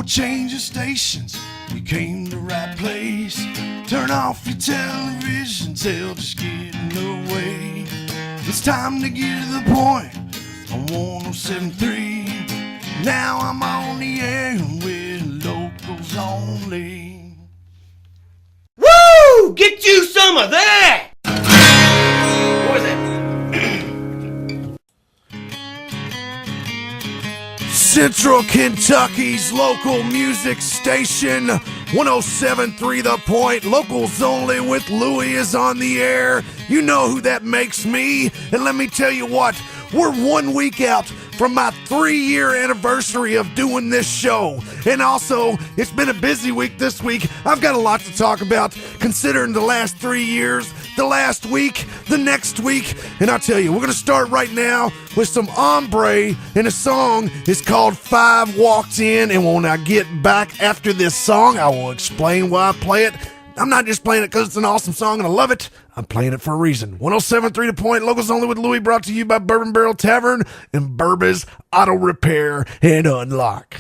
No change of stations, you came to the right place. Turn off your television, tell just getting away. It's time to get to the point on 107.3. Now I'm on the air with locals only. Woo! Get you some of that! What was that? Central Kentucky's local music station, 107.3 The Point. Locals only with Luie is on the air. You know who that makes me. And let me tell you what, we're 1 week out from my 3-year anniversary of doing this show. And also, it's been a busy week this week. I've got a lot to talk about, considering the last 3 years, the last week, the next week. And I'll tell you, we're going to start right now with some Hombre, and the song is called 5 Walked In. And when I get back after this song, I will explain why I play it. I'm not just playing it because it's an awesome song and I love it. I'm playing it for a reason. 107.3 The Point, locals only with Luie, brought to you by Bourbon Barrel Tavern and Burba's Auto Repair and Unlock.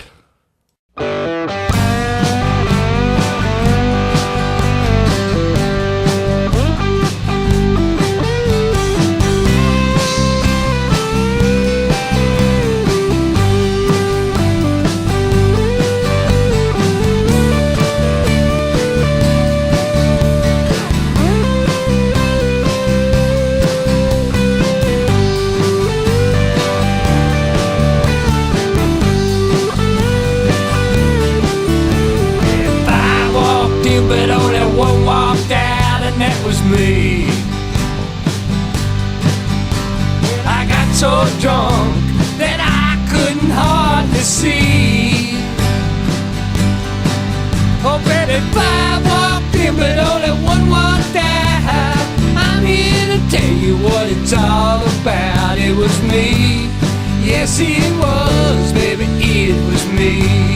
But only one walked out, and that was me. I got so drunk that I couldn't hardly see. Oh, baby, 5 walked in, but only one walked out. I'm here to tell you what it's all about. It was me. Yes, it was, baby, it was me.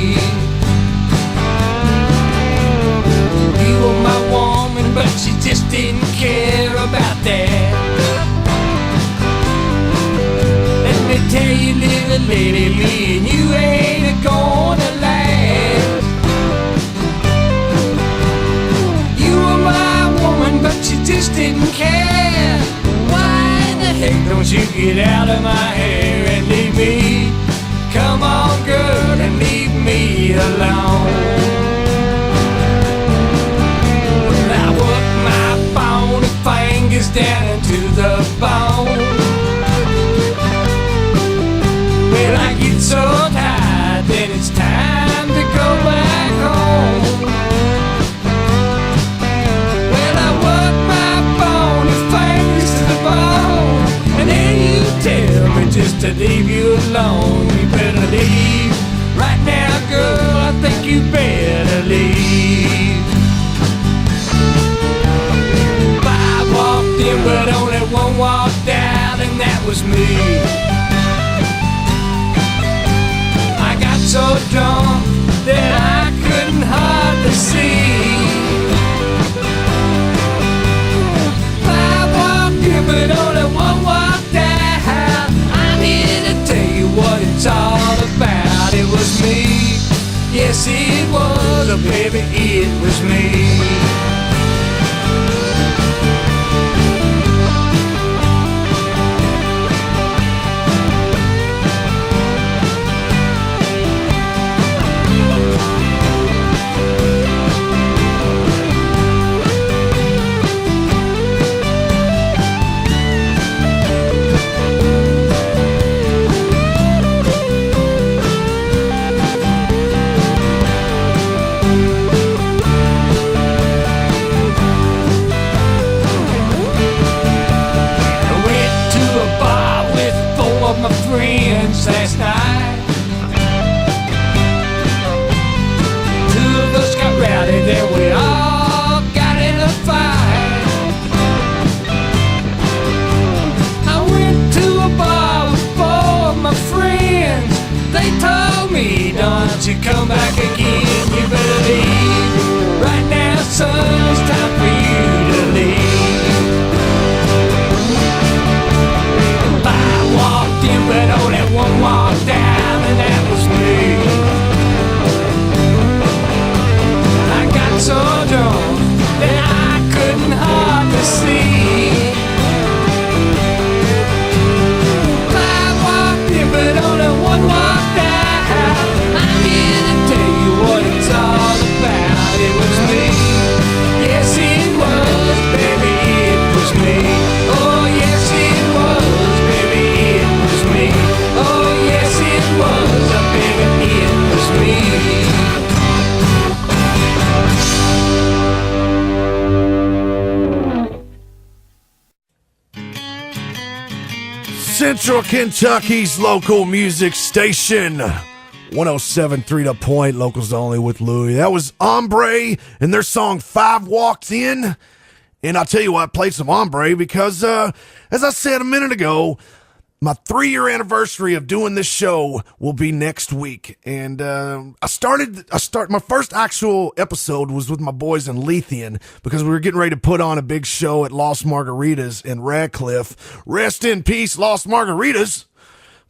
You were my woman, but she just didn't care about that. Let me tell you, little lady, me and you ain't gonna last. You were my woman, but you just didn't care. Why the heck don't you get out of my hair and leave me? Come on, girl, and leave me alone. Fingers down into the bone. Well, I get so tired, then it's time to go back home. Well, I work my bony fingers to the bone, and then you tell me just to leave you alone. You better leave right now, girl, I think you better leave. But only one walked out, and that was me. I got so drunk that I couldn't hardly see. 5 walked in, but only one walked out. I'm here to tell you what it's all about. It was me. Yes, it was, oh baby, it was me. Last night, 2 of us got rowdy, then we all got in a fight. I went to a bar with 4 of my friends. They told me, don't you come back again. You better leave right now, son, it's time for you to leave. I walked in, but only one walked out, and that was me. Central Kentucky's local music station. 107.3 The Point, locals only with Luie. That was Hombre and their song 5 Walked In. And I'll tell you why I played some Hombre because, as I said a minute ago, my 3-year anniversary of doing this show will be next week. And my first actual episode was with my boys in Leithian because we were getting ready to put on a big show at Lost Margaritas in Radcliffe. Rest in peace, Lost Margaritas.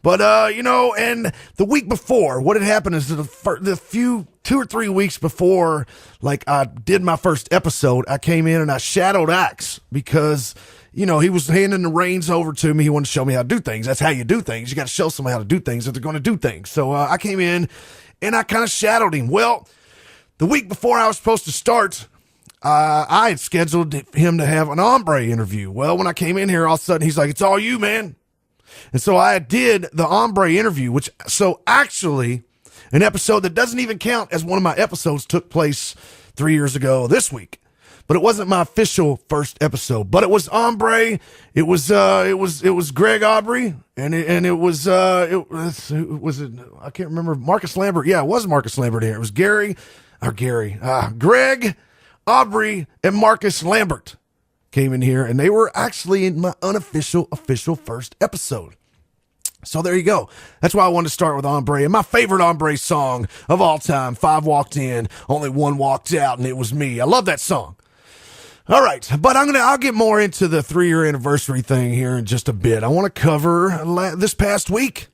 But, and the week before, what had happened is the few 2 or 3 weeks before, like, I did my first episode, I came in and I shadowed Axe because, he was handing the reins over to me. He wanted to show me how to do things. That's how you do things. You got to show somebody how to do things if they're going to do things. So I came in and I kind of shadowed him. Well, the week before I was supposed to start, I had scheduled him to have an Hombre interview. Well, when I came in here, all of a sudden, he's like, "It's all you, man." And so I did the Hombre interview, actually, an episode that doesn't even count as one of my episodes took place 3 years ago this week. But it wasn't my official first episode. But it was Hombre. It was Greg Aubrey, and it was I can't remember, Marcus Lambert. Yeah, it was Marcus Lambert here. It was Greg, Aubrey, and Marcus Lambert came in here, and they were actually in my official first episode. So there you go. That's why I wanted to start with Hombre. And my favorite Hombre song of all time, 5 Walked In, only 1 walked out, and it was me. I love that song. All right, but I'll get more into the 3-year anniversary thing here in just a bit. I want to cover this past week.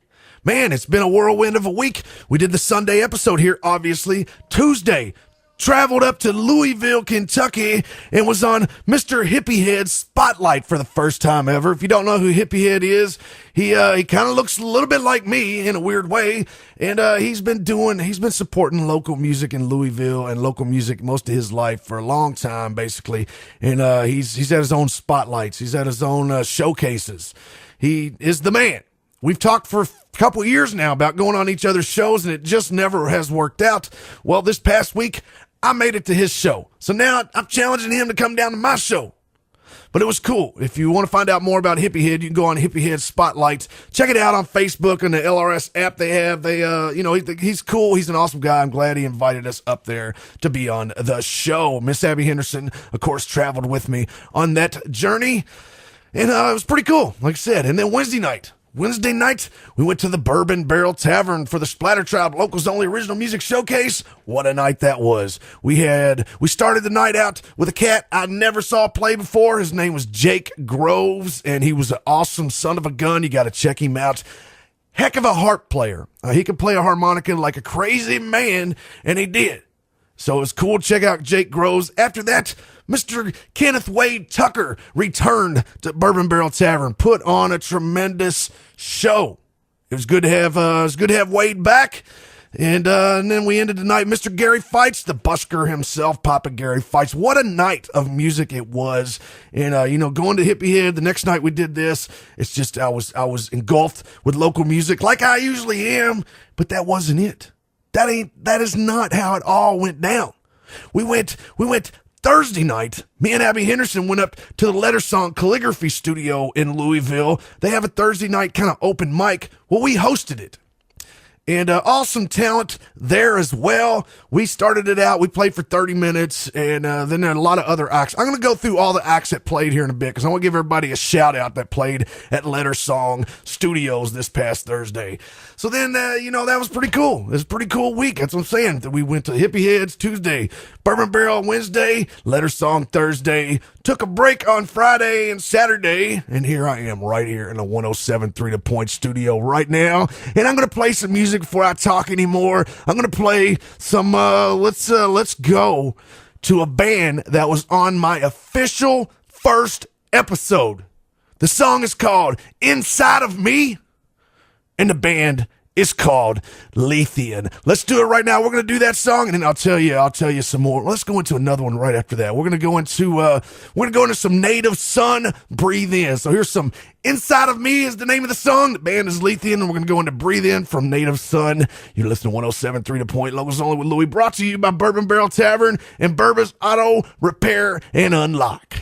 Man, it's been a whirlwind of a week. We did the Sunday episode here, obviously. Tuesday, traveled up to Louisville, Kentucky, and was on Mr. Hippie Head's Spotlight for the first time ever. If you don't know who Hippie Head is, he kind of looks a little bit like me in a weird way, and he's been supporting local music in Louisville and local music most of his life for a long time, basically. And he's had his own spotlights. He's had his own showcases. He is the man. We've talked for a couple years now about going on each other's shows, and it just never has worked out. Well, this past week, I made it to his show. So now I'm challenging him to come down to my show. But it was cool. If you want to find out more about Hippie Head, you can go on Hippie Head Spotlight. Check it out on Facebook and the LRS app they have. He's cool. He's an awesome guy. I'm glad he invited us up there to be on the show. Miss Abby Henderson, of course, traveled with me on that journey. And it was pretty cool, like I said. And then Wednesday night, we went to the Bourbon Barrel Tavern for the Splatter Tribe Locals Only Original Music Showcase. What a night that was. We started the night out with a cat I never saw play before. His name was Jake Groves, and he was an awesome son of a gun. You got to check him out. Heck of a harp player. He could play a harmonica like a crazy man, and he did. So it was cool to check out Jake Groves. After that, Mr. Kenneth Wade Tucker returned to Bourbon Barrel Tavern, put on a tremendous show. It was good to have Wade back. And then we ended the night, Mr. Gary Fights, the busker himself, Papa Gary Fights. What a night of music it was. And, going to Hippie Head, the next night we did this. It's just, I was engulfed with local music like I usually am, but that wasn't it. That is not how it all went down. We went Thursday night. Me and Abby Henderson went up to the Letter Song Calligraphy Studio in Louisville. They have a Thursday night kind of open mic. Well, we hosted it. And awesome talent there as well. We started it out. We played for 30 minutes, and then there are a lot of other acts. I'm going to go through all the acts that played here in a bit because I want to give everybody a shout-out that played at Letter Song Studios this past Thursday. So then, that was pretty cool. It was a pretty cool week. That's what I'm saying. We went to Hippie Heads Tuesday, Bourbon Barrel Wednesday, Letter Song Thursday, took a break on Friday and Saturday, and here I am right here in the 107.3 The Point studio right now, and I'm going to play some music before I talk anymore. I'm going to play some, let's go to a band that was on my official first episode. The song is called Inside of Me, and the band is called Leithian. Let's do it right now. We're going to do that song, and then I'll tell you some more. Let's go into another one right after that. We're going to go into some Native Son, Breathe In. So here's some Inside of Me is the name of the song. The band is Leithian, and we're going to go into Breathe In from Native Son. You're listening to 107.3 The Point, Locals Only with Luie, brought to you by Bourbon Barrel Tavern and Bourbon's Auto Repair and Unlock.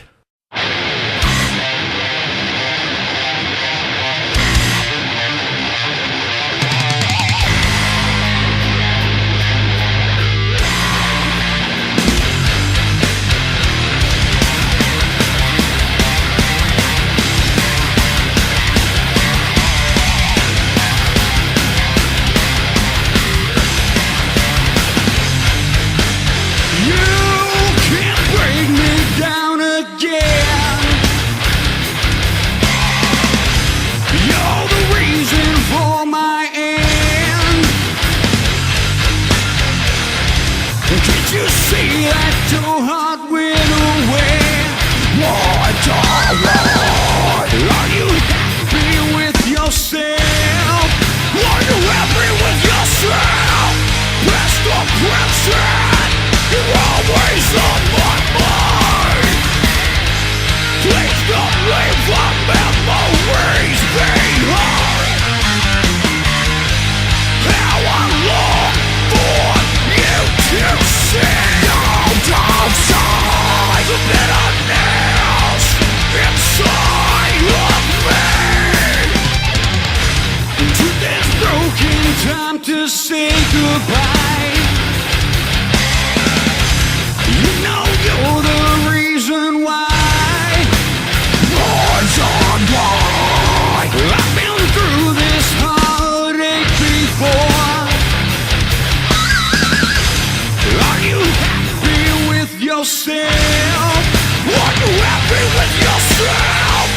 say goodbye. You know you're the reason why. Boys on why I've been through this heartache before. Are you happy with yourself? Are you happy with yourself?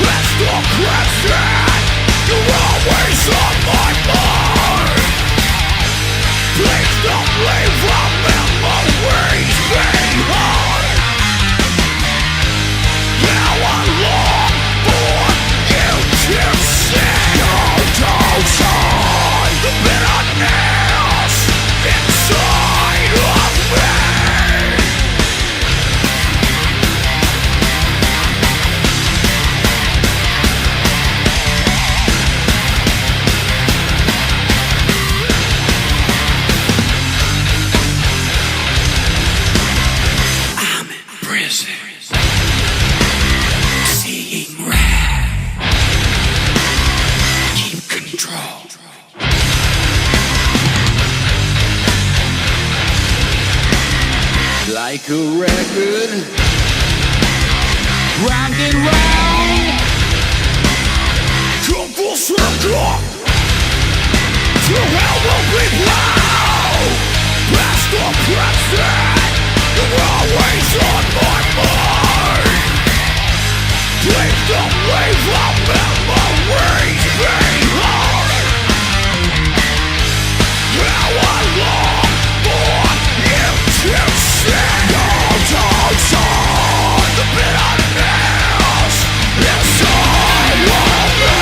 That's the question. You're always on my mind. Please don't leave our memories behind. Now I long for you to see outside the bitterness inside of me. Seeing red. Keep control. Like a record, round and round. Come full circle. To hell will be loud. Past the present. You're always on my mind. Please don't leave our memories behind. Now I long for you to see outside the bitterness inside of me.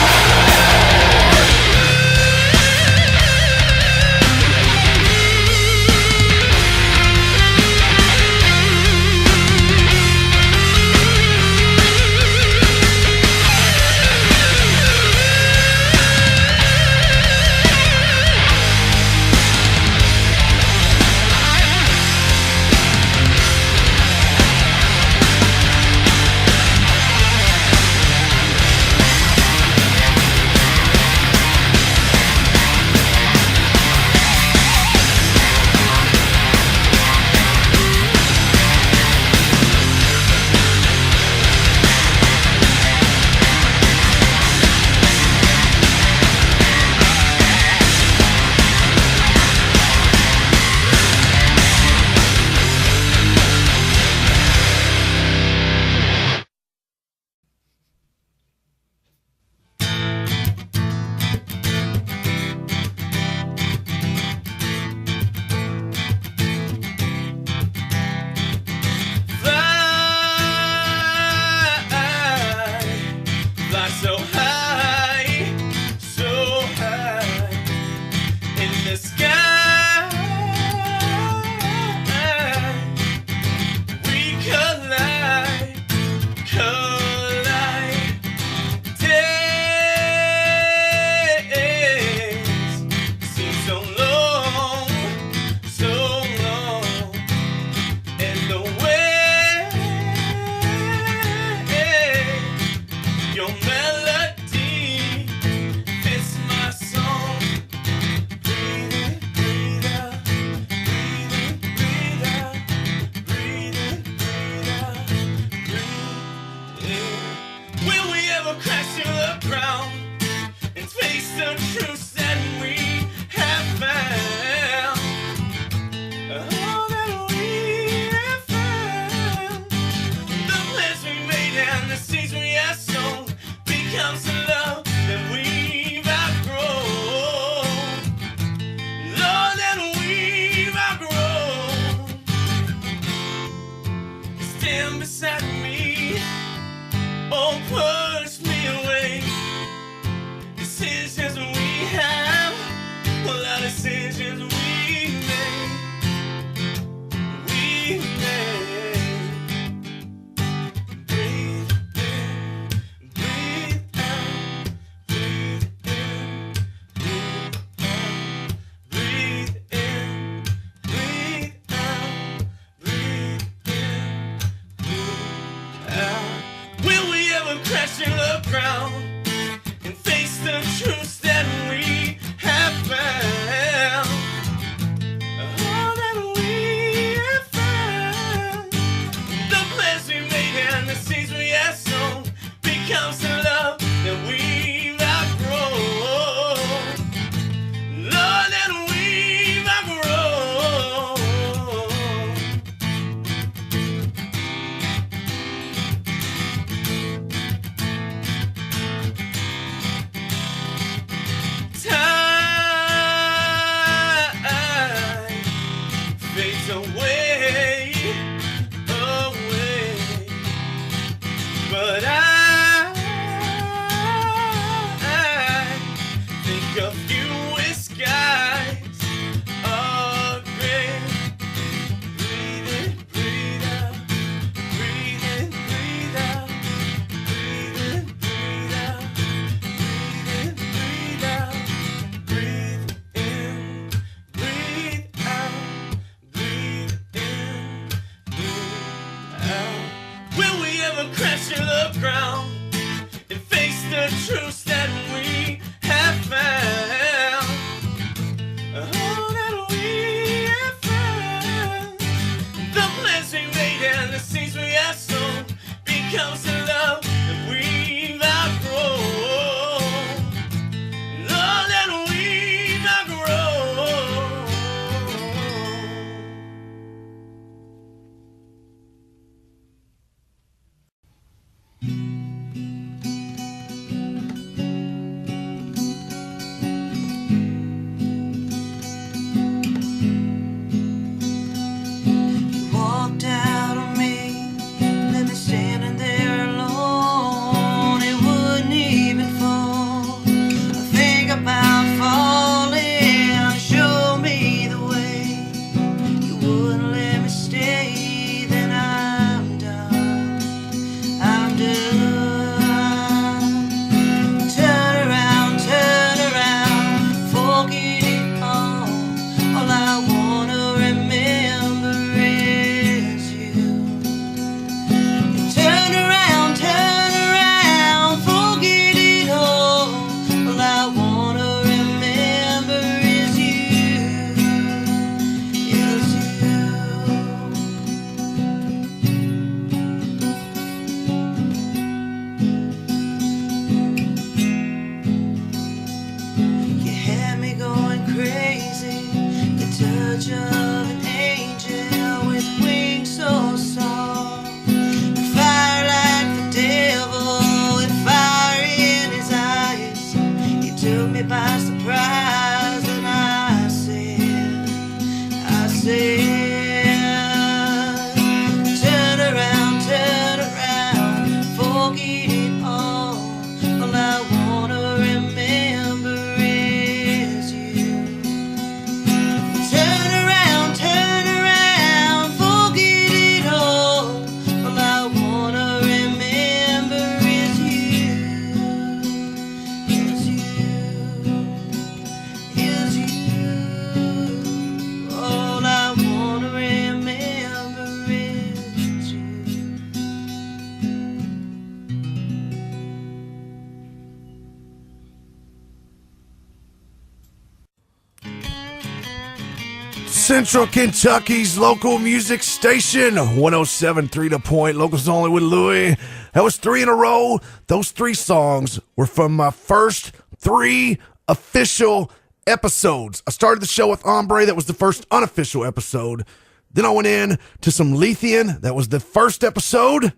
Central Kentucky's local music station, 107.3 The Point, locals only with Luie. That was 3 in a row. Those 3 songs were from my first 3 official episodes. I started the show with Hombre. That was the first unofficial episode. Then I went in to some Lethean. That was the first episode.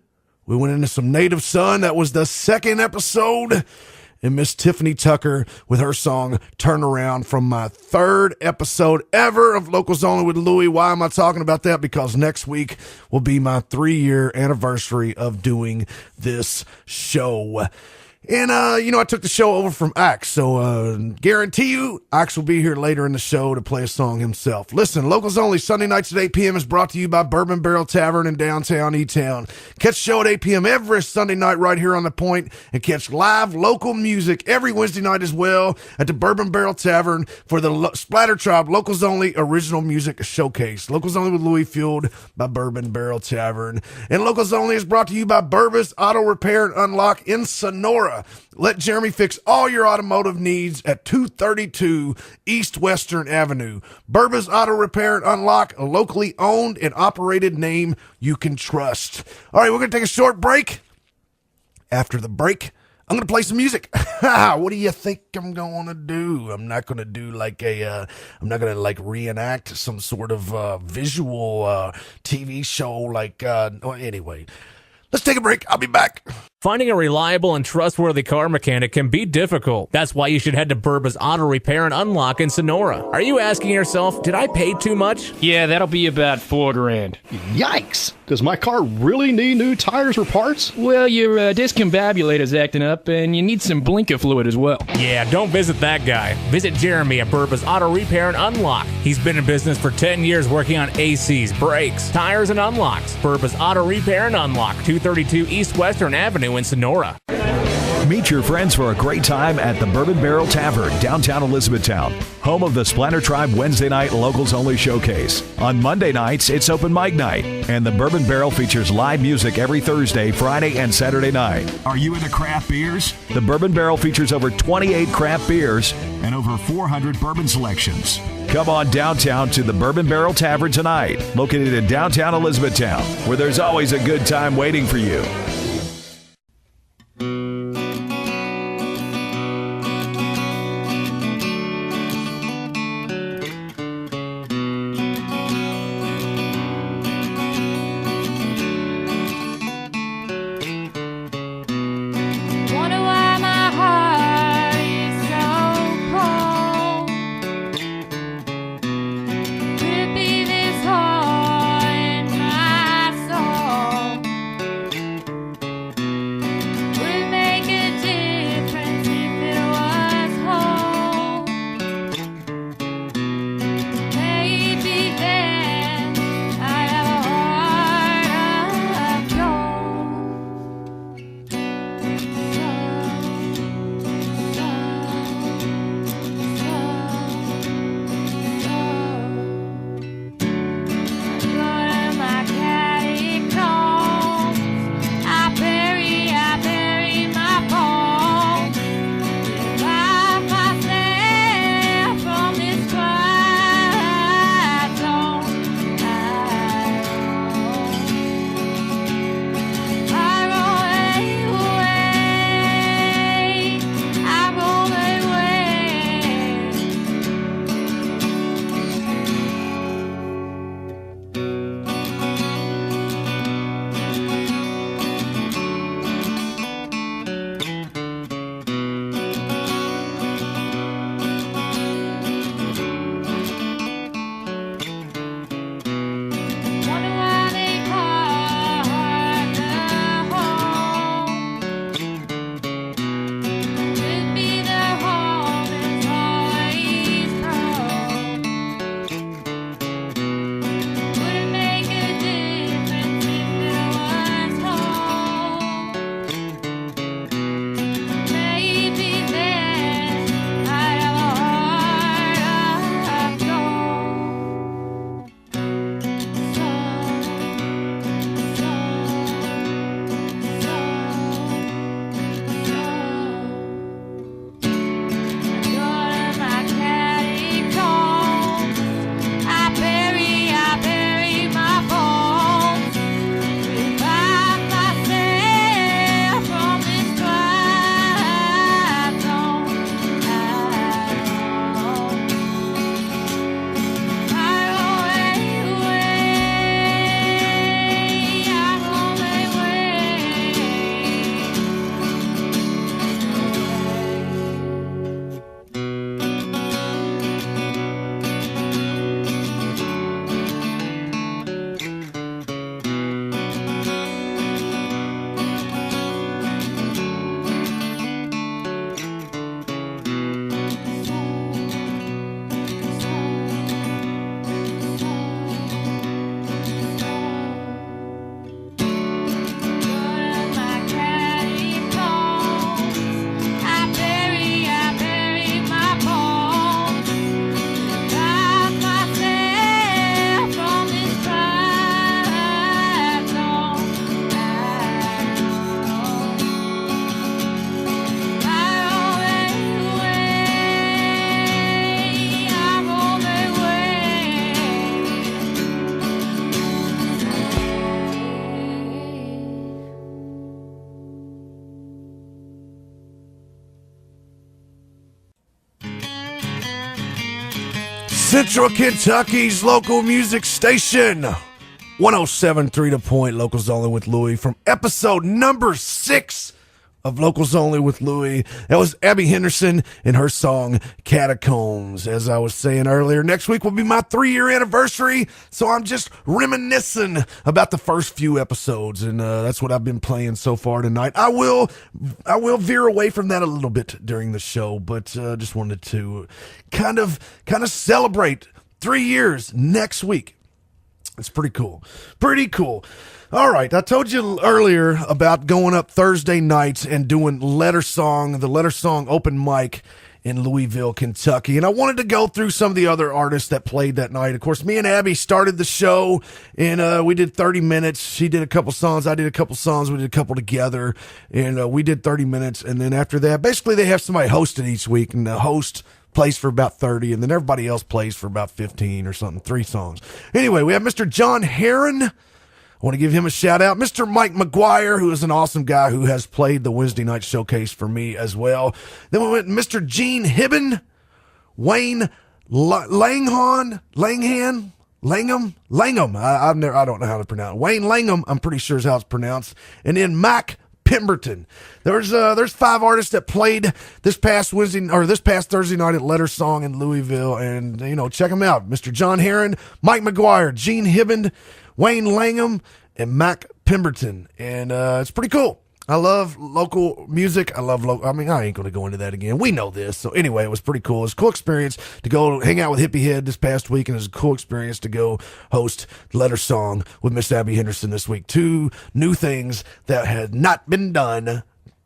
We went into some Native Son. That was the second episode. And Miss Tiffany Tucker with her song Turn Around from my 3rd episode ever of Locals Only with Luie. Why am I talking about that? Because next week will be my 3-year anniversary of doing this show. And, I took the show over from Axe, so guarantee you Axe will be here later in the show to play a song himself. Listen, Locals Only Sunday nights at 8 p.m. is brought to you by Bourbon Barrel Tavern in downtown E-Town. Catch the show at 8 p.m. every Sunday night right here on The Point, and catch live local music every Wednesday night as well at the Bourbon Barrel Tavern for the Splatter Tribe Locals Only Original Music Showcase. Locals Only with Luie, fueled by Bourbon Barrel Tavern. And Locals Only is brought to you by Burbus Auto Repair and Unlock in Sonora. Let Jeremy fix all your automotive needs at 232 East Western Avenue. Burbus Auto Repair and Unlock, a locally owned and operated name you can trust. All right, we're going to take a short break. After the break, I'm going to play some music. What do you think I'm going to do? I'm not going to do I'm not going to reenact some sort of visual TV show anyway. Let's take a break. I'll be back. Finding a reliable and trustworthy car mechanic can be difficult. That's why you should head to Burbus Auto Repair and Unlock in Sonora. Are you asking yourself, did I pay too much? Yeah, that'll be about $4,000. Yikes! Does my car really need new tires or parts? Well, your discombobulator's acting up, and you need some blinker fluid as well. Yeah, don't visit that guy. Visit Jeremy at Burbus Auto Repair and Unlock. He's been in business for 10 years working on ACs, brakes, tires, and unlocks. Burbus Auto Repair and Unlock, 232 East Western Avenue in Sonora. Meet your friends for a great time at the Bourbon Barrel Tavern, downtown Elizabethtown, home of the Splatter Tribe Wednesday night Locals Only Showcase. On Monday nights, it's open mic night, and the Bourbon Barrel features live music every Thursday, Friday, and Saturday night. Are you into craft beers? The Bourbon Barrel features over 28 craft beers and over 400 bourbon selections. Come on downtown to the Bourbon Barrel Tavern tonight, located in downtown Elizabethtown, where there's always a good time waiting for you. Central Kentucky's local music station. 107.3 The Point, Locals Only with Luie, from episode number 6 of Locals Only with Luie. That was Abby Henderson and her song Catacombs. As I was saying earlier, next week will be my 3-year anniversary, so I'm just reminiscing about the first few episodes, and that's what I've been playing so far tonight. I will veer away from that a little bit during the show, but just wanted to kind of celebrate 3 years next week. It's pretty cool. Pretty cool. All right, I told you earlier about going up Thursday nights and doing the Letter Song open mic in Louisville, Kentucky. And I wanted to go through some of the other artists that played that night. Of course, me and Abby started the show, and we did 30 minutes. She did a couple songs. I did a couple songs. We did a couple together, and we did 30 minutes. And then after that, basically they have somebody hosting each week, and the host plays for about 30, and then everybody else plays for about 15 or something, 3 songs. Anyway, we have Mr. John Heron. I want to give him a shout out. Mr. Mike McGuire, who is an awesome guy who has played the Wednesday night showcase for me as well. Then we went Mr. Gene Hibben, Wayne Langham. I don't know how to pronounce it. Wayne Langham, I'm pretty sure is how it's pronounced. And then Mac Pemberton. There's 5 artists that played this past Thursday night at Letter Song in Louisville, and check them out. Mr. John Heron, Mike McGuire, Gene Hibben, Wayne Langham, and Mac Pemberton, and it's pretty cool. I love local music. I ain't going to go into that again. We know this. So anyway, it was pretty cool. It was a cool experience to go hang out with Hippie Head this past week, and it was a cool experience to go host Letter Song with Miss Abby Henderson this week. 2 new things that had not been done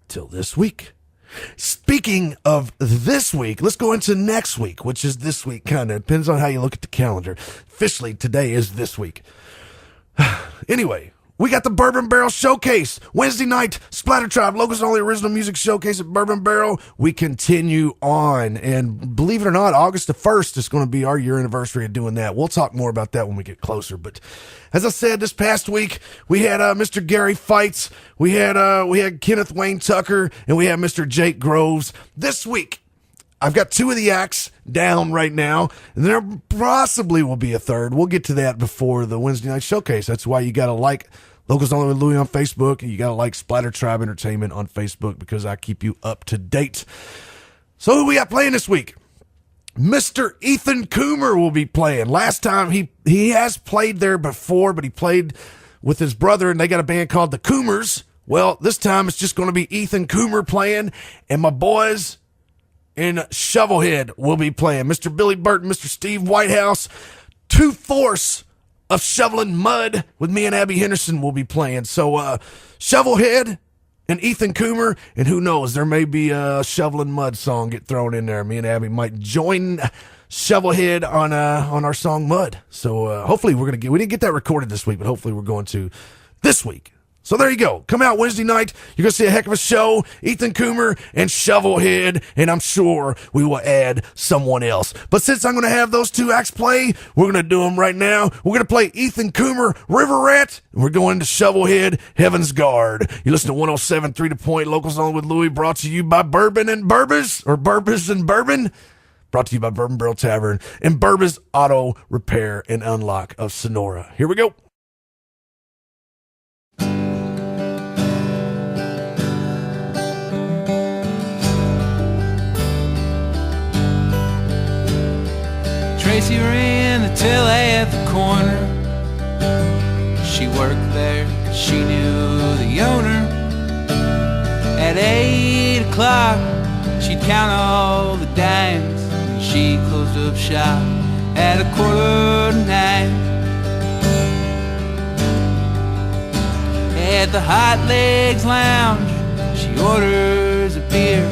till this week. Speaking of this week, let's go into next week, which is this week. Kind of depends on how you look at the calendar. Officially, today is this week. Anyway, we got the Bourbon Barrel Showcase. Wednesday night, Splatter Tribe, Locals Only Original Music Showcase at Bourbon Barrel. We continue on. And believe it or not, August the 1st is going to be our year anniversary of doing that. We'll talk more about that when we get closer. But as I said, this past week, we had Mr. Gary Fights. We had Kenneth Wayne Tucker. And we had Mr. Jake Groves. This week, I've got 2 of the acts down right now, and there possibly will be a third. We'll get to that before the Wednesday night showcase. That's why you got to like Locals Only with Luie on Facebook, and you got to like Splatter Tribe Entertainment on Facebook, because I keep you up to date. So who we got playing this week? Mr. Ethan Coomer will be playing. Last time he has played there before, but he played with his brother, and they got a band called the Coomers. Well, this time it's just going to be Ethan Coomer playing, and my boys in Shovelhead will be playing. Mr. Billy Burton, Mr. Steve Whitehouse, 2/4 of Shoveling Mud with me and Abby Henderson will be playing. So Shovelhead and Ethan Coomer, and who knows, there may be a Shoveling Mud song get thrown in there. Me and Abby might join Shovelhead on our song Mud. So hopefully we didn't get that recorded this week, but hopefully we're going to this week. So there you go. Come out Wednesday night. You're going to see a heck of a show. Ethan Coomer and Shovelhead, and I'm sure we will add someone else. But since I'm going to have those 2 acts play, we're going to do them right now. We're going to play Ethan Coomer, River Rat, and we're going to Shovelhead, Heaven's Guard. You listen to 107.3 The Point, Locals Only with Luie, brought to you by Bourbon and Burbas, or Burbas and Bourbon. Brought to you by Bourbon Barrel Tavern and Burbas Auto Repair and Unlock of Sonora. Here we go. Tracy ran the till at the corner. She worked there 'cause she knew the owner. At 8 o'clock, she'd count all the dimes. And she closed up shop at 8:45. At the Hot Legs Lounge, she orders a beer.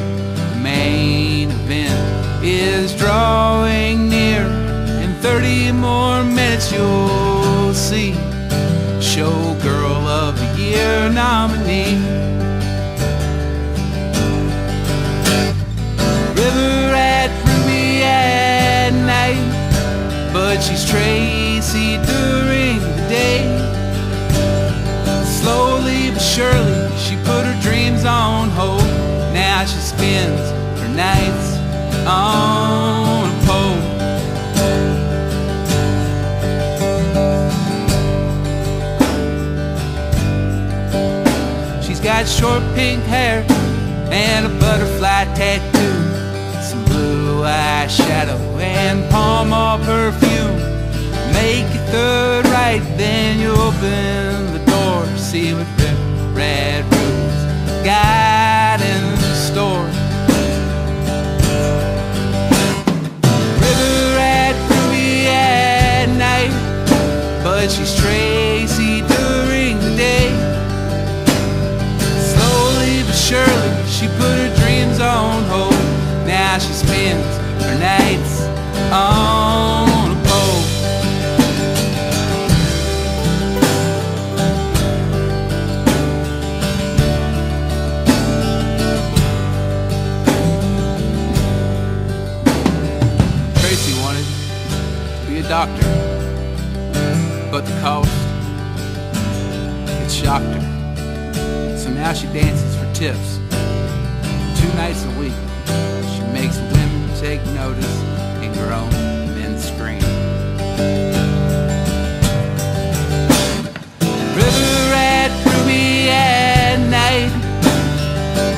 The main event is drawing near. In 30 more minutes you'll see Showgirl of the Year nominee. River at Ruby at night, but she's Tracy during the day. Slowly but surely she put her dreams on hold. Now she spends her nights on a pole. short pink hair and a butterfly tattoo, some blue eyeshadow and Palm Mall perfume. Make your third right, then you open the door, see what red rose got in the store. River rat Ruby at night, but she's Tracy during the day. Slowly but surely she put her dreams on hold. Now she spends her nights on a pole. Tracy wanted to be a doctor, but the cost, it shocked her. So now she dances for tips 2 nights a week. She makes women take notice and grown men scream. River rat Ruby at night,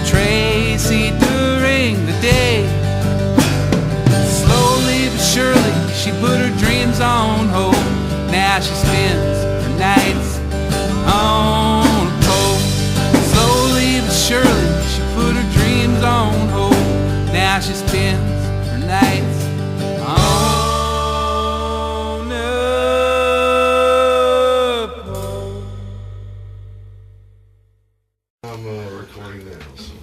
Tracy during the day. Slowly but surely she put her dreams on hold. Now she spends her nights on a pole. Slowly but surely she put her dreams on hold. Now she spends her nights on a pole. I'm recording now, so.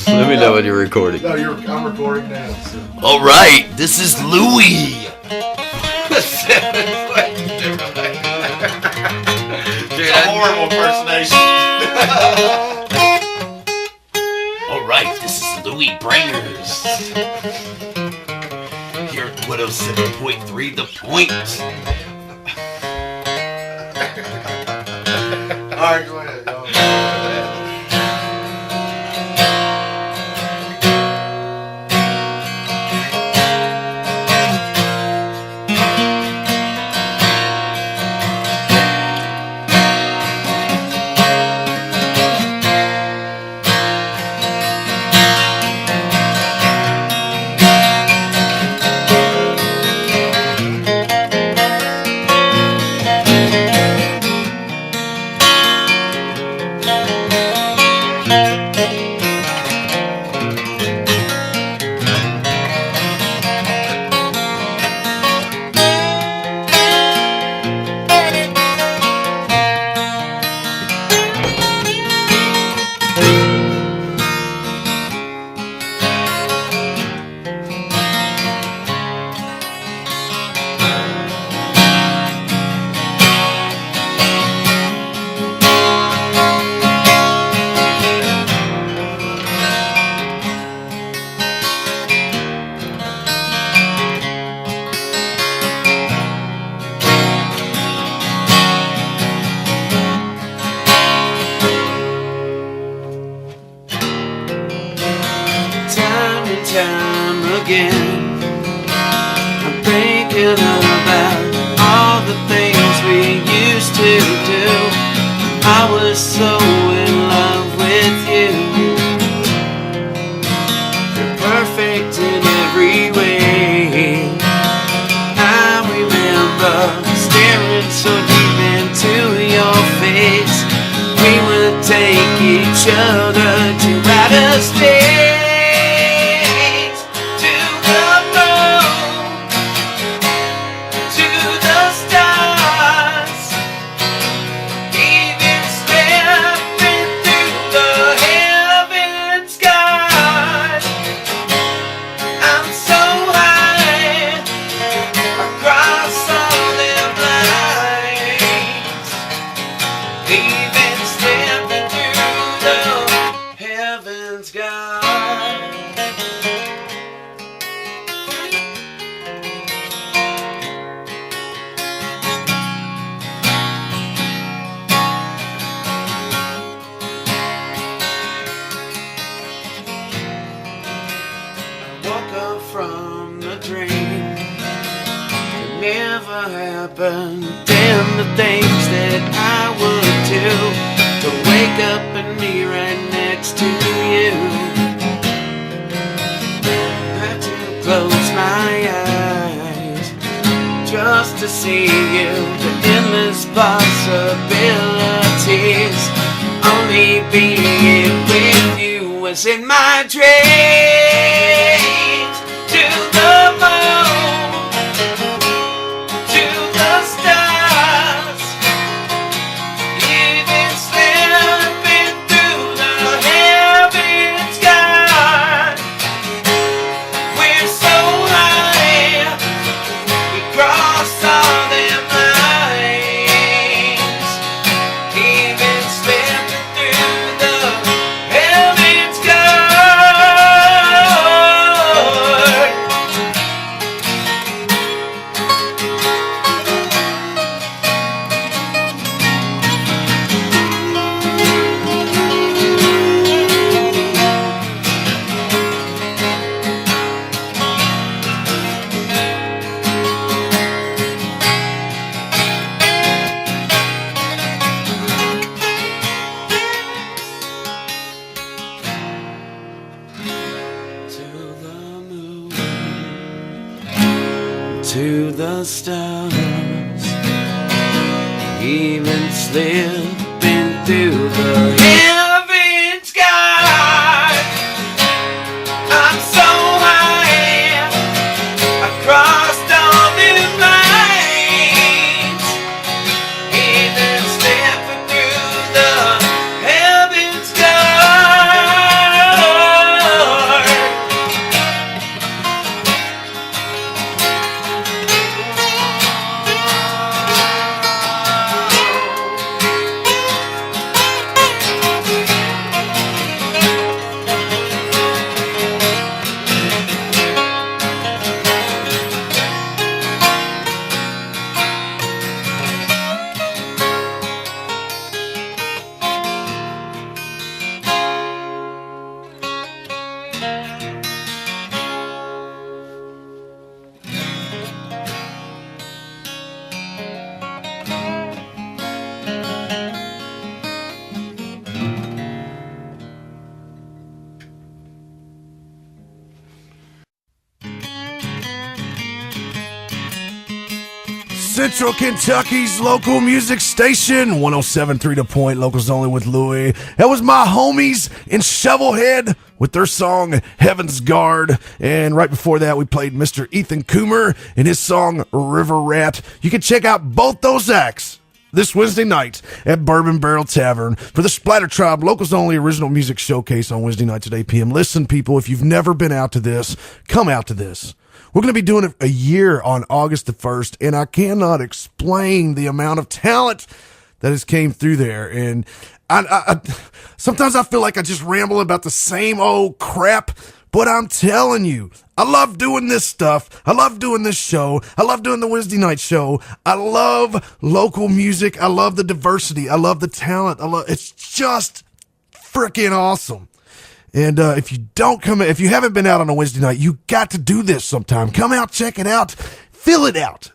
Let me know when you're recording. No, I'm recording now, so. All right, this is Luie. Dude, a horrible impersonation. All right, this is Luie Bringers. Here at 107.3 The Point. All right, go ahead. Time again, I'm thinking about all the things we used to do. I was so in love with you. You're perfect in every way. I remember staring so deep into your face. We would take each other to outer space. From the dream could never happen. Damn the things that I would do. wake up and be right next to you. Had to close my eyes just to see you. The endless possibilities. Only being with you was in my dreams. To the moon, to the stars, even slipping through the heaven sky. We're so high, we cross all them lines, even slipping through the heaven sky. To the moon, to the stars, even slipping through the heaven sky. I'm so high, I crossed all the lines, even slipping through the heaven sky. Central Kentucky's local music station, 107.3 The Point, locals only with Luie. That was my homies in Shovelhead with their song Heaven's Guard. And right before that, we played Mr. Ethan Coomer and his song River Rat. You can check out both those acts this Wednesday night at Bourbon Barrel Tavern for the Splatter Tribe Locals Only Original Music Showcase on Wednesday nights at 8 p.m. Listen, people, if you've never been out to this, come out to this. We're going to be doing it a year on August the 1st, and I cannot explain the amount of talent that has came through there. And I sometimes I feel like I just ramble about the same old crap, but I'm telling you, I love doing this stuff. I love doing this show. I love doing the Wednesday night show. I love local music. I love the diversity. I love the talent. It's just freaking awesome. And if you haven't been out on a Wednesday night, you got to do this sometime. Come out, check it out, fill it out.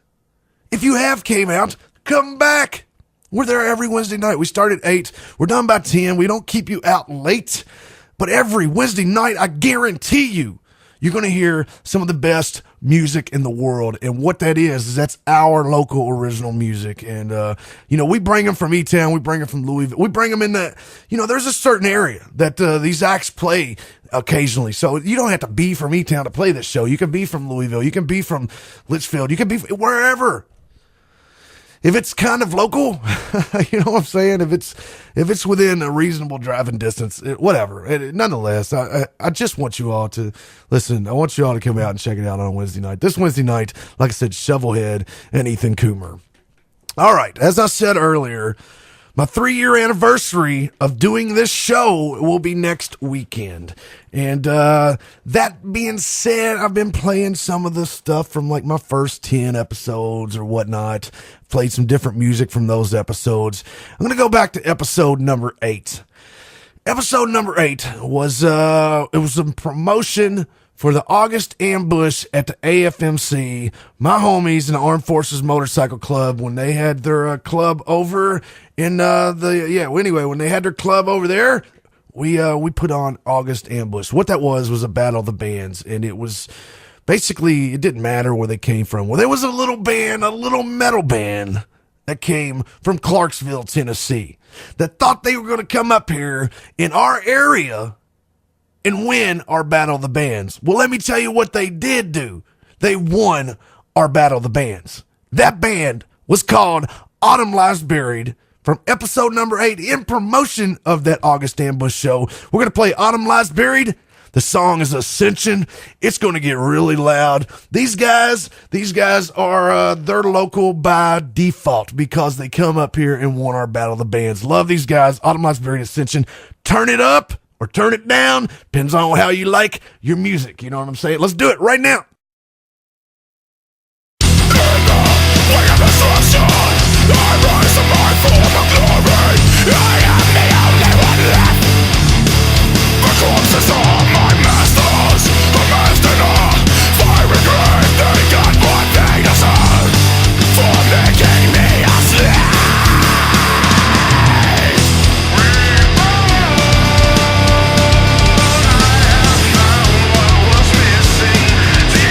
If you have came out, come back. We're there every Wednesday night. We start at 8. We're done by 10. We don't keep you out late. But every Wednesday night, I guarantee you're going to hear some of the best music in the world. And what that is that's our local original music. And, we bring them from E-Town. We bring them from Louisville. We bring them in there's a certain area that these acts play occasionally. So you don't have to be from E-Town to play this show. You can be from Louisville. You can be from Litchfield. You can be wherever. If it's kind of local, you know what I'm saying? If it's within a reasonable driving distance, whatever. Nonetheless, I just want you all to listen. I want you all to come out and check it out on Wednesday night. This Wednesday night, like I said, Shovelhead and Ethan Coomer. All right. As I said earlier, my 3-year anniversary of doing this show will be next weekend. And that being said, I've been playing some of the stuff from like my first 10 episodes or whatnot. Played some different music from those episodes. I'm going to go back to episode number 8. Episode number 8 was it was a promotion for the August ambush at the AFMC. My homies in the Armed Forces Motorcycle Club, when they had their club over in when they had their club over there, we put on August ambush. What that was a battle of the bands, and it was basically, it didn't matter where they came from. Well, there was a little metal band that came from Clarksville, Tennessee, that thought they were going to come up here in our area and win our Battle of the Bands. Well, let me tell you what they did do. They won our Battle of the Bands. That band was called Autumn Lies Buried. From episode number 8, in promotion of that August ambush show, we're going to play Autumn Lies Buried. The song is Ascension. It's going to get really loud. These guys are, they're local by default because they come up here and won our Battle of the Bands. Love these guys. Autumn Lies Buried, Ascension. Turn it up or turn it down. Depends on how you like your music. You know what I'm saying? Let's do it right now. Corpses are my masters, amassed in a fiery grave. They got what they deserve for making me a slave. I have found what was missing. The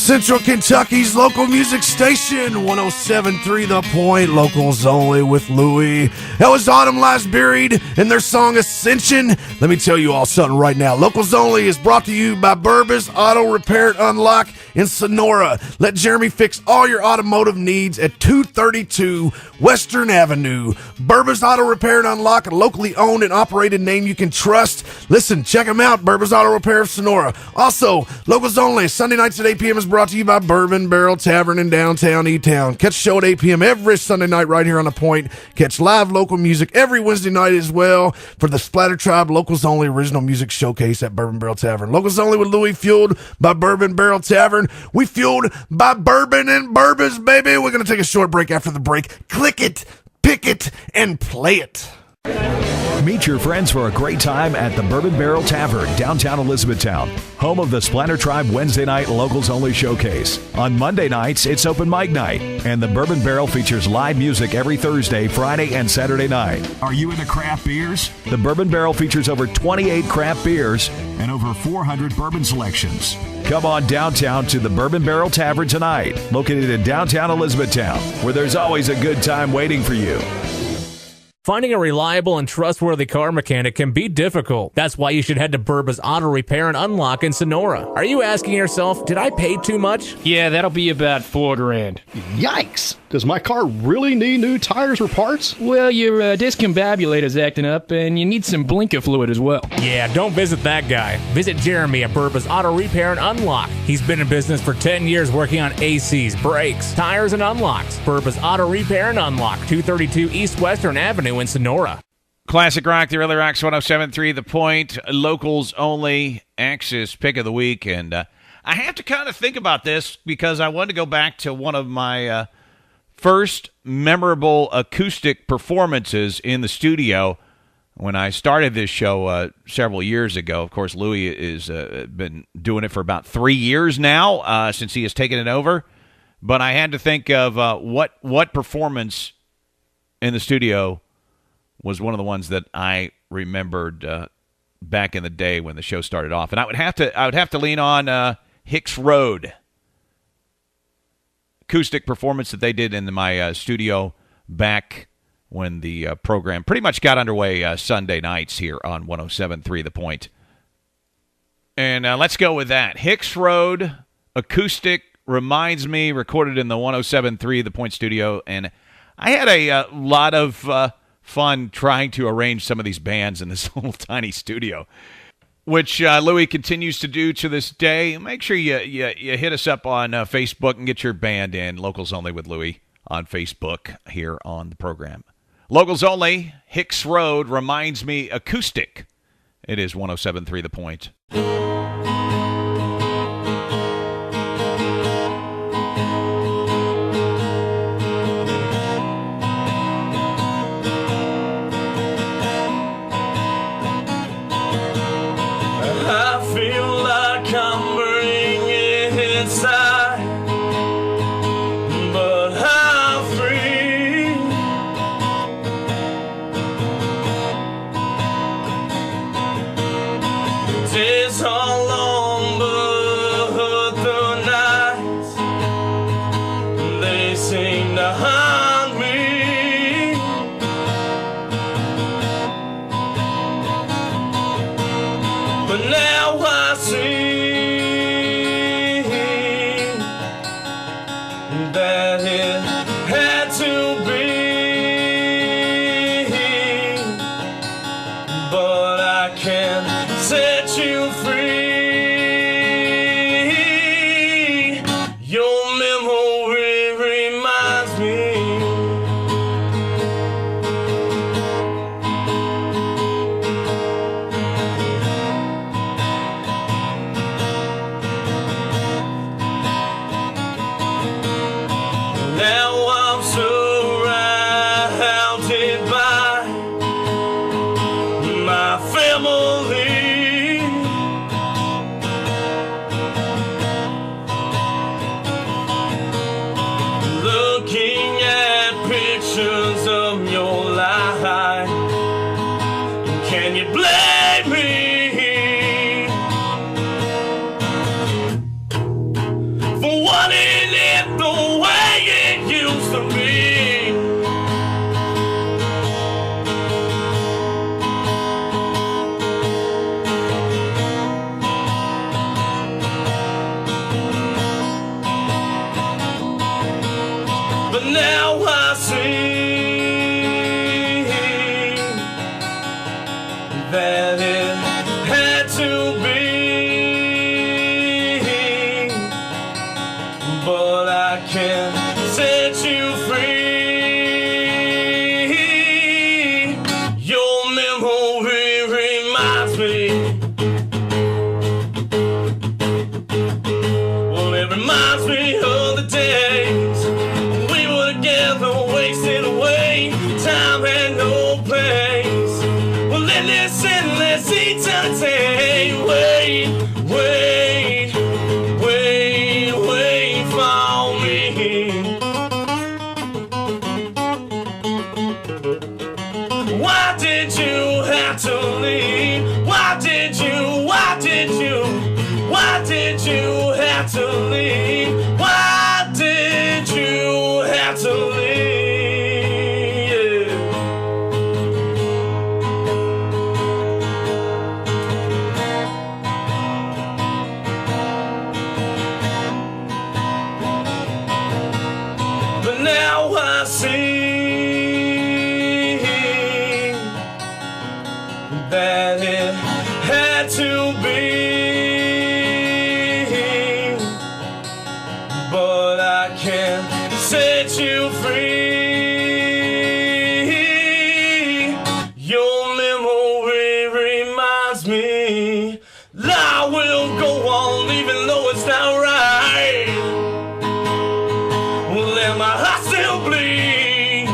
Central Kentucky's local music station, 107.3 The Point, locals only with Luie. That was Autumn Lies Buried and their song Ascension. Let me tell you all something right now. Locals Only is brought to you by Burba's Auto Repair and Unlock in Sonora. Let Jeremy fix all your automotive needs at 232 Western Avenue. Burba's Auto Repair and Unlock, a locally owned and operated name you can trust. Listen, check them out, Burba's Auto Repair of Sonora. Also, Locals Only, Sunday nights at 8 p.m. is brought to you by Bourbon Barrel Tavern in downtown E-Town. Catch the show at 8 p.m. every Sunday night right here on The Point. Catch live local music every Wednesday night as well for the Splatter Tribe Locals Only original music showcase at Bourbon Barrel Tavern. Locals Only with Luie, fueled by Bourbon Barrel Tavern. We fueled by bourbon and bourbons, baby. We're going to take a short break. After the break, click it, pick it, and play it. Meet your friends for a great time at the Bourbon Barrel Tavern, downtown Elizabethtown, home of the Splatter Tribe Wednesday night locals only showcase. On Monday nights, it's open mic night, and the Bourbon Barrel features live music every Thursday, Friday, and Saturday night. Are you into craft beers? The Bourbon Barrel features over 28 craft beers and over 400 bourbon selections. Come on downtown to the Bourbon Barrel Tavern tonight, located in downtown Elizabethtown, where there's always a good time waiting for you. Finding a reliable and trustworthy car mechanic can be difficult. That's why you should head to Burba's Auto Repair and Unlock in Sonora. Are you asking yourself, did I pay too much? Yeah, that'll be about $4,000. Yikes! Does my car really need new tires or parts? Well, your discombobulator's acting up, and you need some blinker fluid as well. Yeah, don't visit that guy. Visit Jeremy at Burba's Auto Repair and Unlock. He's been in business for 10 years working on ACs, brakes, tires, and unlocks. Burba's Auto Repair and Unlock, 232 East Western Avenue in Sonora. Classic Rock, the Early Rocks, 107.3 The Point, locals only, Axis pick of the week. And I have to kind of think about this because I wanted to go back to one of my first memorable acoustic performances in the studio when I started this show several years ago. Of course, Luie has been doing it for about 3 years now since he has taken it over. But I had to think of what performance in the studio was one of the ones that I remembered back in the day when the show started off. And I would have to lean on Hicks Rd. Acoustic performance that they did in my studio back when the program pretty much got underway Sunday nights here on 107.3 The Point. And let's go with that. Hicks Rd, acoustic, Reminds Me, recorded in the 107.3 The Point studio. And I had a lot of fun trying to arrange some of these bands in this little tiny studio, which Luie continues to do to this day. Make sure you hit us up on Facebook and get your band in. Locals Only with Luie on Facebook here on the program. Locals Only, Hicks Rd, Reminds Me, acoustic. It is 107.3 The Point. For that it had to be, but I can set you free. Your memory reminds me, well, it reminds me of the days we were together, wasting away. Time had no place. Well, in this endless eternity, wait, wait, wait, wait for me. Why did you have to leave? Why did you have to leave? Why did you have to leave? But now I see that it had to be, but I can set you free. Your memory reminds me that I will go on even though it's not right. Well, and my heart still bleeds.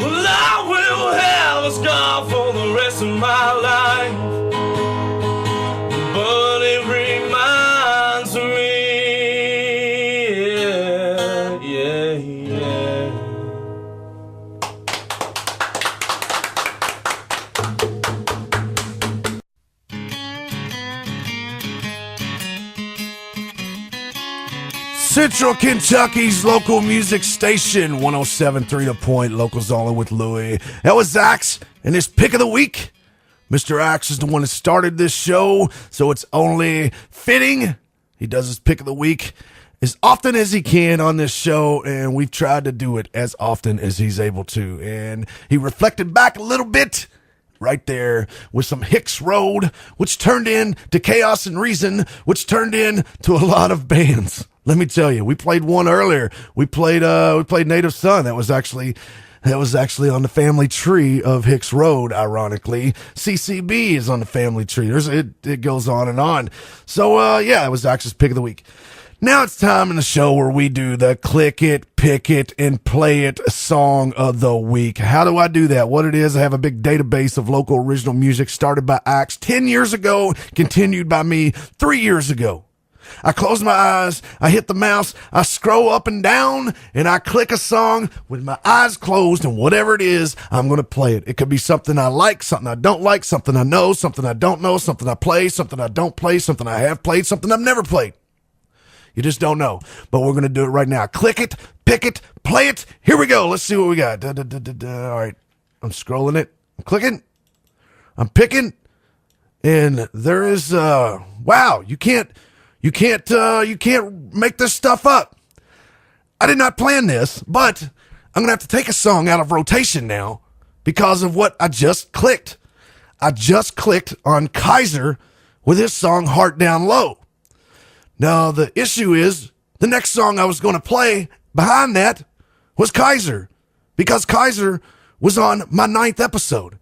Well, I will have a scar for the rest of my life, but it reminds me, yeah, yeah, yeah. Central Kentucky's local music station, 107.3 The Point, locals only with Luie. That was Axe and his pick of the week. Mr. Axe is the one that started this show, so it's only fitting he does his pick of the week as often as he can on this show, and we've tried to do it as often as he's able to. And he reflected back a little bit right there with some Hicks Rd, which turned into Chaos and Reason, which turned into a lot of bands. Let me tell you, we played one earlier. We played Native Son. That was actually on the family tree of Hicks Rd, ironically. CCB is on the family tree. It goes on and on. So, it was Axe's pick of the week. Now it's time in the show where we do the click it, pick it, and play it song of the week. How do I do that? What it is, I have a big database of local original music started by Axe 10 years ago, continued by me 3 years ago. I close my eyes, I hit the mouse, I scroll up and down, and I click a song with my eyes closed, and whatever it is, I'm going to play it. It could be something I like, something I don't like, something I know, something I don't know, something I play, something I don't play, something I have played, something I've never played. You just don't know, but we're going to do it right now. Click it, pick it, play it. Here we go. Let's see what we got. All right, I'm scrolling it. I'm clicking. I'm picking. And there is, wow, you can't make this stuff up. I did not plan this, but I'm going to have to take a song out of rotation now because of what I just clicked. I just clicked on Kaiser with his song Heart Down Low. Now, the issue is the next song I was going to play behind that was Kaiser because Kaiser was on my 9th episode.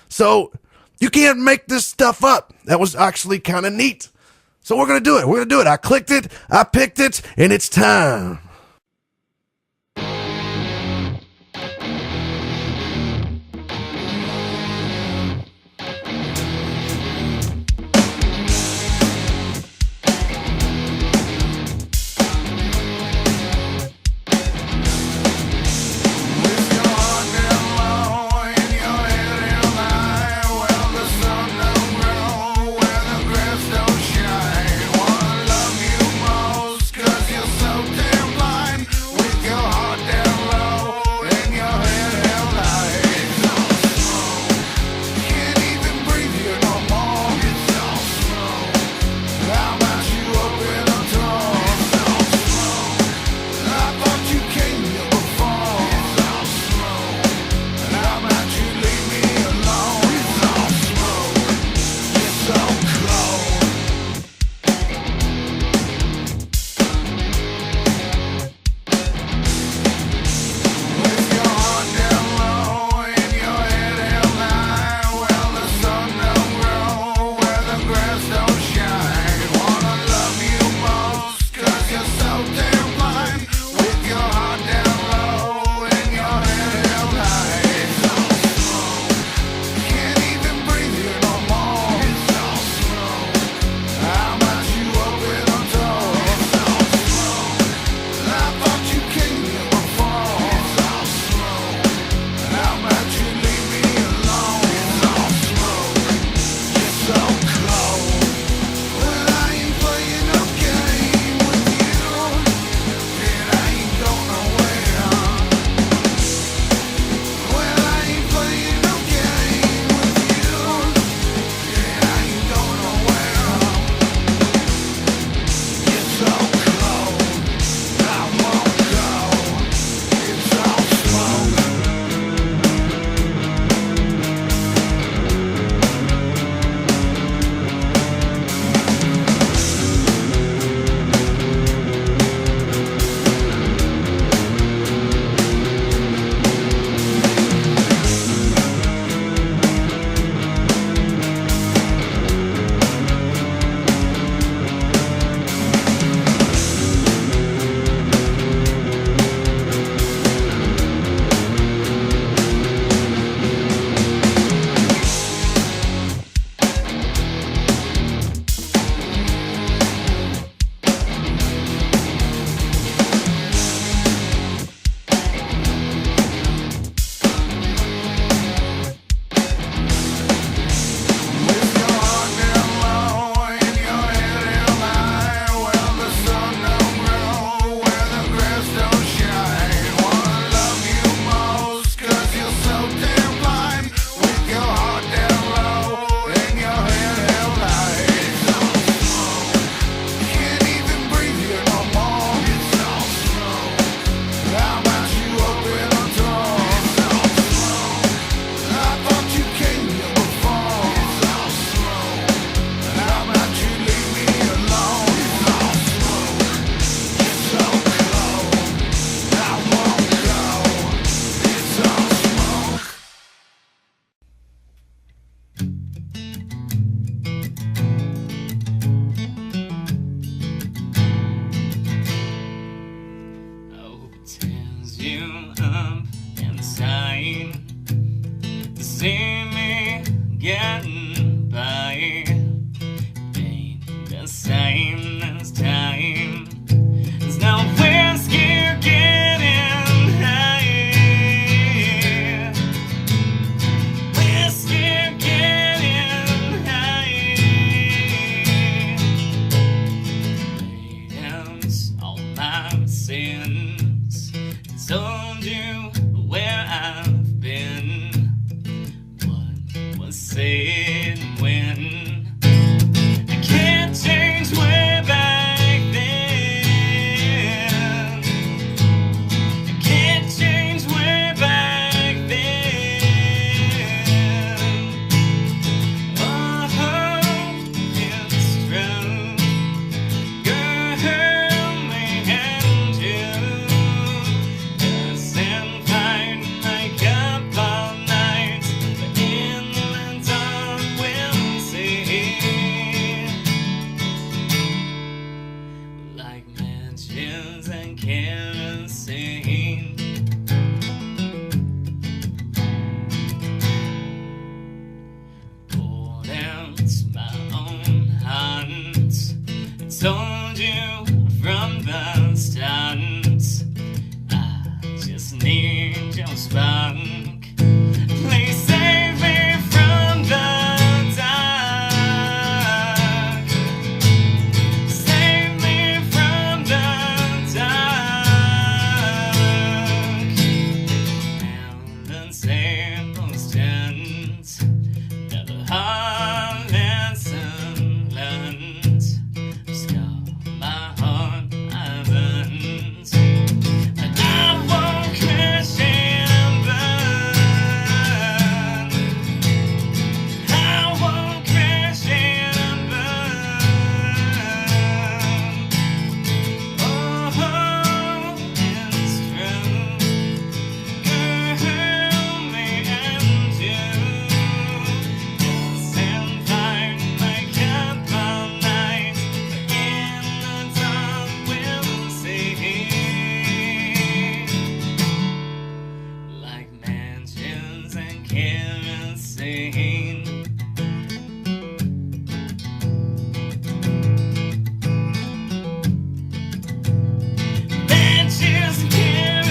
So you can't make this stuff up. That was actually kind of neat. So we're going to do it. We're going to do it. I clicked it. I picked it. And it's time. Don't shine. Wanna love you most 'cause you're so damn blind. trying to see me getting by. Ain't the same this time. There's no whiskey getting high. Whiskey getting high. Laying all my sins. Told you where I've been. What was said when. I can't change way back then. I can't change way back then. Oh, it's true. Girl, me and you. Yes, and find make up all night. But in the dark we'll see. Like matches and kerosene. Poured out my own heart. I told you from the start. I just need your spark. Please save me from the dark. Save me from the dark. Now the circumstance that the heart lesson learned. Scar my heart, I burnt. And I won't crash and burn. I won't crash and burn. Oh, it's true. Girl, me and you. Yes, and find make up all night. But in the dark we'll see. Like mansions and kerosene. Mansions and kerosene.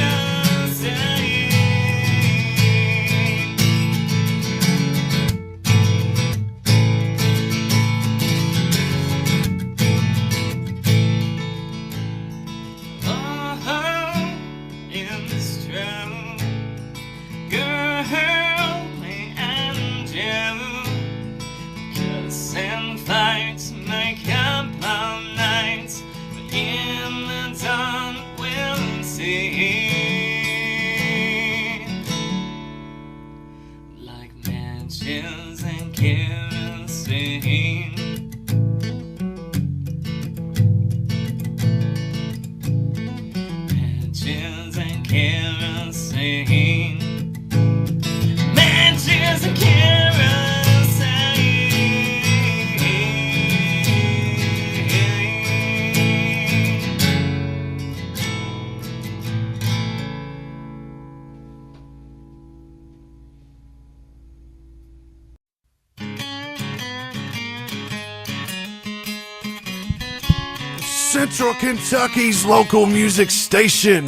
Oh, it's true. Girl, me and you. Kiss and fight, make up all night. But in the dawn, we'll see. Like matches and kerosene. Matches and kerosene. Matches and Central Kentucky's local music station.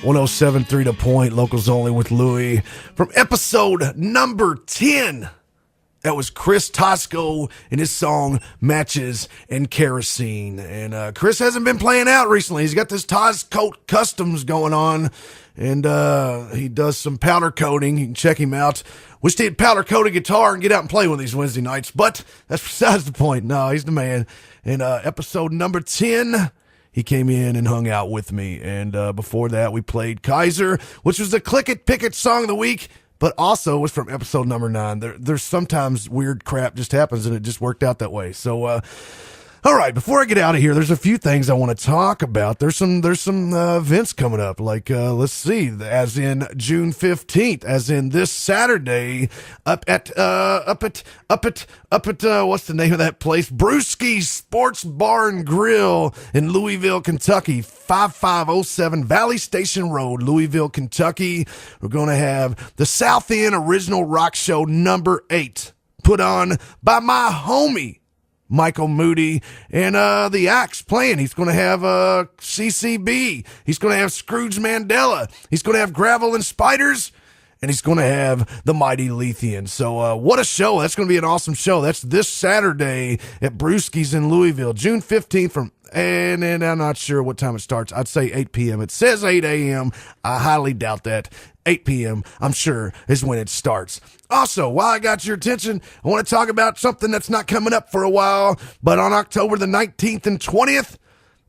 107.3 The Point, locals only with Luie. From episode number 10, that was Chris Tosco and his song Matches and Kerosene. And Chris hasn't been playing out recently. He's got this Tosco Customs going on, and he does some powder coating. You can check him out. Wish he'd powder coat a guitar and get out and play one of these Wednesday nights, but that's besides the point. No, he's the man. And episode number 10, he came in and hung out with me. And before that, we played Kaiser, which was the Click It, Pick It song of the week, but also was from episode number 9. There's sometimes weird crap just happens, and it just worked out that way. So All right, before I get out of here, there's a few things I want to talk about. There's some events coming up. Like, let's see, as in June 15th, as in this Saturday, up at what's the name of that place? Brewski's Sports Bar and Grill in Louisville, Kentucky, 5507 Valley Station Road, Louisville, Kentucky. We're going to have the South End Original Rock Show number 8, put on by my homie, Michael Moody, and the Axe playing. He's going to have CCB. He's going to have Scrooge Mandela. He's going to have Gravel and Spiders, and he's going to have the Mighty Lethian. So what a show. That's going to be an awesome show. That's this Saturday at Brewski's in Louisville, June 15th and I'm not sure what time it starts. I'd say 8 p.m. It says 8 a.m. I highly doubt that. 8 p.m., I'm sure, is when it starts. Also, while I got your attention, I want to talk about something that's not coming up for a while, but on October the 19th and 20th,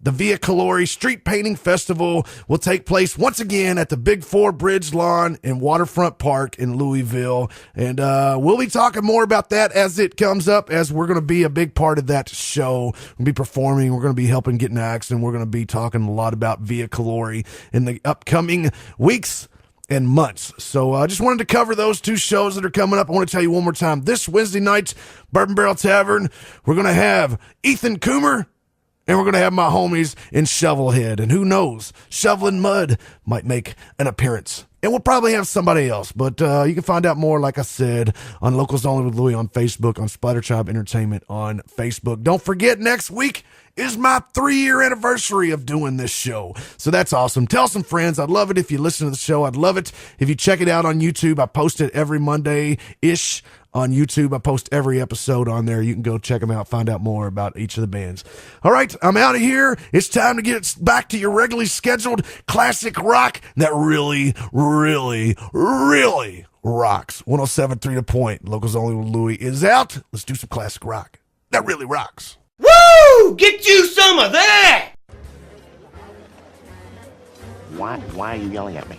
the Via Calori Street Painting Festival will take place once again at the Big Four Bridge Lawn in Waterfront Park in Louisville. And we'll be talking more about that as it comes up, as we're going to be a big part of that show. We're going to be performing. We're going to be helping get an axe, and we're going to be talking a lot about Via Calori in the upcoming weeks and months. So I just wanted to cover those two shows that are coming up. I want to tell you one more time. This Wednesday night, Bourbon Barrel Tavern, we're going to have Ethan Coomer, and we're going to have my homies in Shovelhead. And who knows, Shoveling Mud might make an appearance. And we'll probably have somebody else. But you can find out more, like I said, on Locals Only with Luie on Facebook, on Splatter Tribe Entertainment on Facebook. Don't forget, next week is my 3-year anniversary of doing this show. So that's awesome. Tell some friends. I'd love it if you listen to the show. I'd love it if you check it out on YouTube. I post it every Monday-ish on YouTube. I post every episode on there. You can go check them out, find out more about each of the bands. All right, I'm out of here. It's time to get back to your regularly scheduled classic rock that really, really, really rocks. 107.3 The Point. Locals Only with Luie is out. Let's do some classic rock that really rocks. Woo! Get you some of that! Why are you yelling at me?